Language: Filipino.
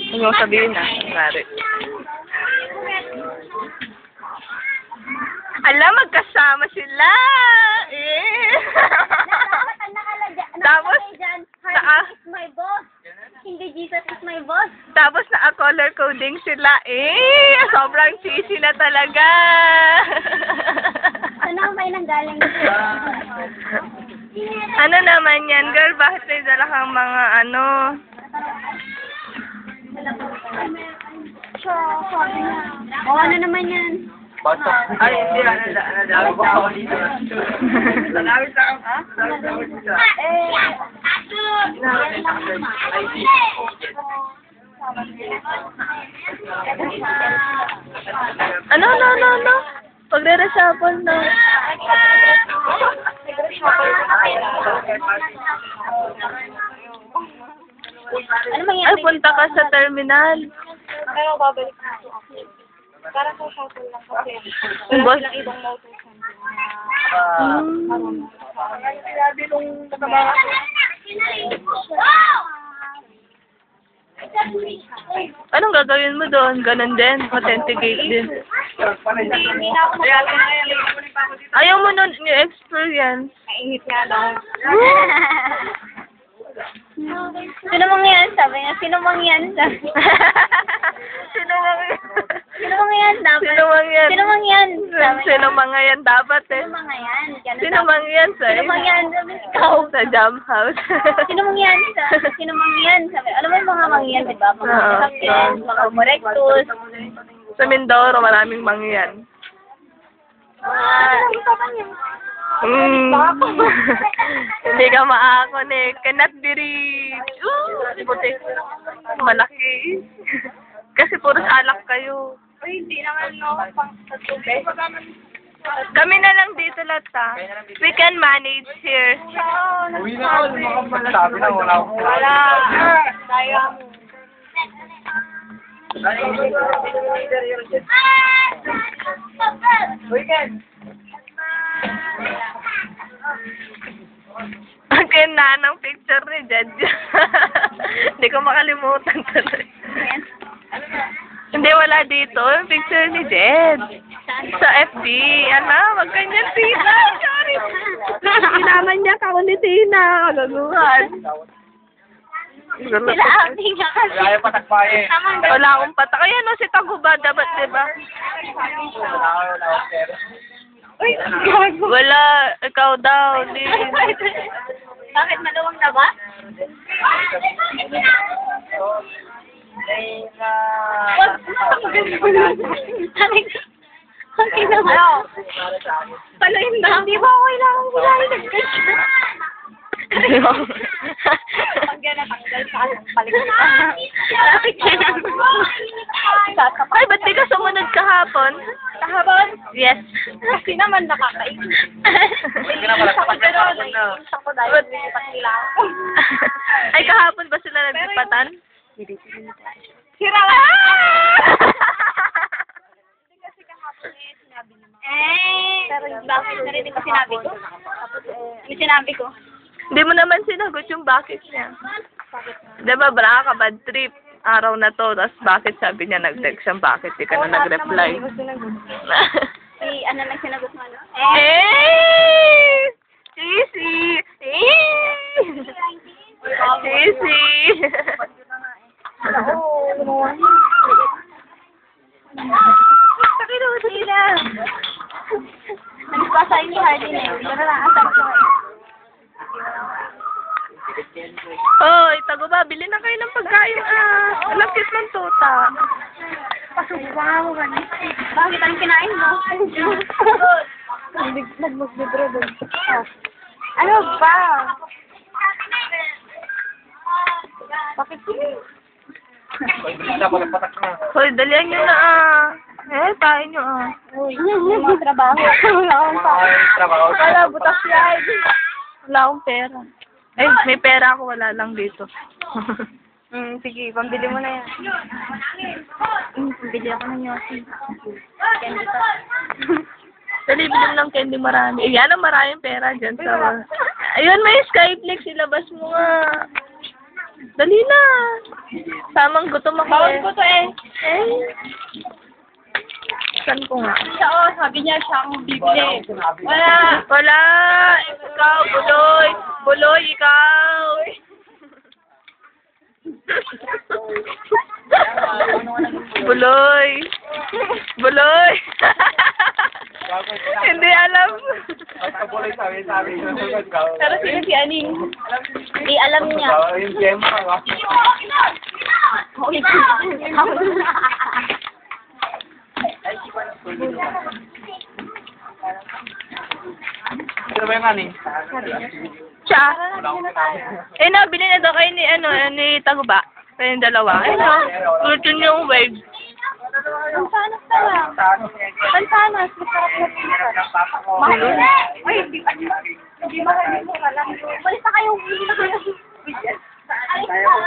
Huwag mo sabihin na, mari. Alam, magkasama sila! Eh! Tapos, my boss. Hindi Jesus is my boss. tapos naka-color coding sila. Eh! Sobrang cheesy na talaga! Ano may nanggaling? Ano naman yan, girl? Bakit may dala kang mga ano? Oh, ano naman yan? Ay, hindi. Nadawit na ako dito. Nadawit na ako. Nadawit na ako dito. Ano? Pagre-reshuffle na. Ano Ay, mangyayari? punta ka sa terminal. Pero babalik na ako. Para sa shuttle lang kasi. Yung boss? Walang ibang motor. Sinabi nung nakabawa. Anong gagawin mo doon? Ganon din. Authenticate din. Ayaw mo nun yung experience. Nainit nga daw. Sino mangyan? Sabi niya, sino mangyan? Sino mga Sino mangyan? Dapat. Sino mangyan? Sino mangyan? Sabi Sino niya, mga yan dapat eh? sino mangyan? Ganun Sino dapat. mga yan Sino sa'yo? mangyan? Sabi ikaw. Sa jam house. Sino mangyan? Sino mangyan? Sabi, alam mo yung mga mangyan, di ba? Mga Oo. sakyan, mga correctus. Sa Mindoro, maraming mangyan. Mm. Hindi ka ma-connect. Cannot be reached. Buti. Malaki. Kasi puro salak kayo. Uy, hindi naman, no? Pang sa tubig. Kami na lang dito lahat ha. We can manage here. Uwi na ako. Sabi na wala akong Wala. Sayang. Weekend. Ang kina ng picture ni Jed. Hindi ko makalimutan tuloy. Hindi, wala dito. Yung picture ni Jed. Sa FB. Ano, wag ganyan, Tina. Sorry. Kinaman niya ka ni Tina. Kagaguhan. Sila ating kasi. Wala yung patakpaye. Wala akong patak. Ayan o, si Taguba. Dapat, diba? Wala akong pera. Uy, gago. Wala. Ikaw daw. Di. Bakit maluwang na ba? Wag. Okay naman. Palayin na. Hindi ba okay lang ang gulay? Pag yan natanggal sa paligid. Ay, ba't di ka sumunod kahapon? Kahapon? Yes. Kasi naman nakakaisip. Pero naiisip ko dahil nilipat nila ako. Ay, kahapon ba sila naglipatan? Sira ka! Kasi kahapon sinabi naman. Pero bakit na rin ko sinabi ko? Ano sinabi ko? Hindi mo naman sinagot yung bakit niya. Diba, bra ka, bad trip. Araw na to, tapos bakit sabi niya nag-text siyang bakit di ka na nag-reply. Si, ano lang sinagot mo, ano? Eh! Sisi! Eh! Sisi! Pakinuha sila. Nagpasa ni Hardin eh. Pero nakasal ko eh. Hoy, Taguba, bili na kayo ng pagkain Lapit ng tuta. Pasubukan mo ba? Bakit ang kinain mo? Nagmagbibro doon. Ano ba? Bakit Pag-bilis na, patak na. Hoy, dalihan nyo na tayo nyo Uy, mga trabaho. Wala akong pa. Trabaho. Wala, butas yan. Wala akong pera. Ay, may pera ako, wala lang dito. Sige, pambili mo na yan. Pambili ako ng yosi. Candy pa. Dali, bilim ng candy marami. Yan ang maraming pera dyan sa... Ayun, may Skyflex, ilabas mo nga. Dali na. Samang gutom ako Bawal eh. ko to eh. Saan ko nga? Siya sabi niya siya ang bibili. Wala. Wala. Ikaw, Buloy. Buloy, ikaw. Buloy. Buloy. Hindi alam. Pagkabuloy sabi. Pero sino si Aning? Hindi alam niya. Yung gem ka. Sino ba yung aning? Siya. Eh, nabili na daw kayo ni Taguba. Kayo yung dalawa. Eh, no. Gulat yun yung wave. Mansanas na lang. Mansanas. Masarap na pizza. Mahal na. Uy, hindi mahal yung mura lang. Balik na kayo. Alis na.